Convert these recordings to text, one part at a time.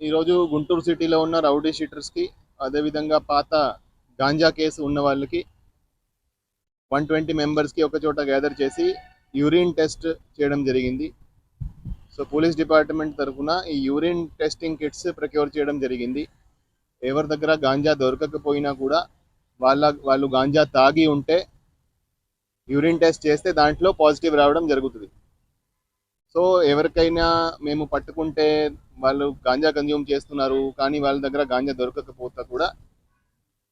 ఈరోజు గుంటూరు సిటీలో ఉన్న రౌడీ షీటర్స్కి, అదేవిధంగా పాత గాంజా కేసు ఉన్న వాళ్ళకి 120 మెంబర్స్కి ఒక చోట గ్యాదర్ చేసి యూరిన్ టెస్ట్ చేయడం జరిగింది. సో పోలీస్ డిపార్ట్మెంట్ తరఫున ఈ యూరిన్ టెస్టింగ్ కిట్స్ ప్రొక్యూర్ చేయడం జరిగింది. ఎవరి దగ్గర గాంజా దొరకకపోయినా కూడా వాళ్ళు గాంజా తాగి ఉంటే యూరిన్ టెస్ట్ చేస్తే దాంట్లో పాజిటివ్ రావడం జరుగుతుంది. సో ఎవరికైనా మేము పట్టుకుంటే వాళ్ళు గాంజా కన్జ్యూమ్ చేస్తున్నారు కానీ వాళ్ళ దగ్గర గాంజా దొరకకపోతే కూడా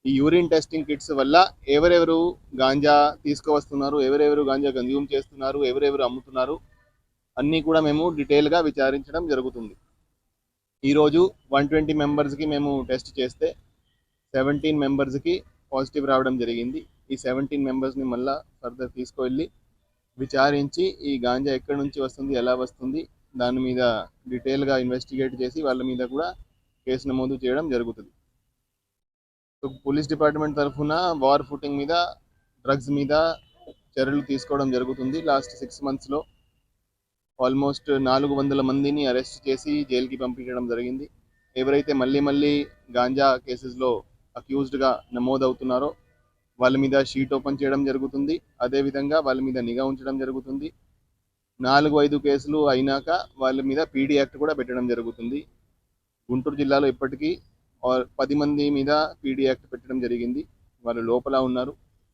ఈ యూరిన్ టెస్టింగ్ కిట్స్ వల్ల ఎవరెవరు గాంజా తీసుకువస్తున్నారు, ఎవరెవరు గాంజా కన్జ్యూమ్ చేస్తున్నారు, ఎవరెవరు అమ్ముతున్నారు అన్నీ కూడా మేము డీటెయిల్గా విచారించడం జరుగుతుంది. ఈరోజు 120 మెంబర్స్కి మేము టెస్ట్ చేస్తే 17 మెంబర్స్కి పాజిటివ్ రావడం జరిగింది. ఈ 17 మెంబర్స్ని మళ్ళీ ఫర్దర్ తీసుకువెళ్ళి విచారించి ఈ గాంజా ఎక్కడి నుంచి వస్తుంది, ఎలా వస్తుంది, దాని మీద డీటెయిల్గా ఇన్వెస్టిగేట్ చేసి వాళ్ళ మీద కూడా కేసు నమోదు చేయడం జరుగుతుంది. సో పోలీస్ డిపార్ట్మెంట్ తరఫున వార్ ఫుటింగ్ మీద, డ్రగ్స్ మీద చర్యలు తీసుకోవడం జరుగుతుంది. లాస్ట్ 6 monthsలో ఆల్మోస్ట్ 400 మందిని అరెస్ట్ చేసి జైలుకి పంపించడం జరిగింది. ఎవరైతే మళ్ళీ గాంజా కేసెస్లో అక్యూజ్డ్గా నమోదవుతున్నారో వాళ్ళ మీద షీట్ ఓపెన్ చేయడం జరుగుతుంది. అదేవిధంగా వాళ్ళ మీద నిఘా ఉంచడం జరుగుతుంది. 4-5 కేసులు అయినాక వాళ్ళ మీద పీడీ యాక్ట్ కూడా పెట్టడం జరుగుతుంది. గుంటూరు జిల్లాలో ఇప్పటికీ 10 మంది మీద పీడీ యాక్ట్ పెట్టడం జరిగింది. వాళ్ళు లోపల ఉన్నారు.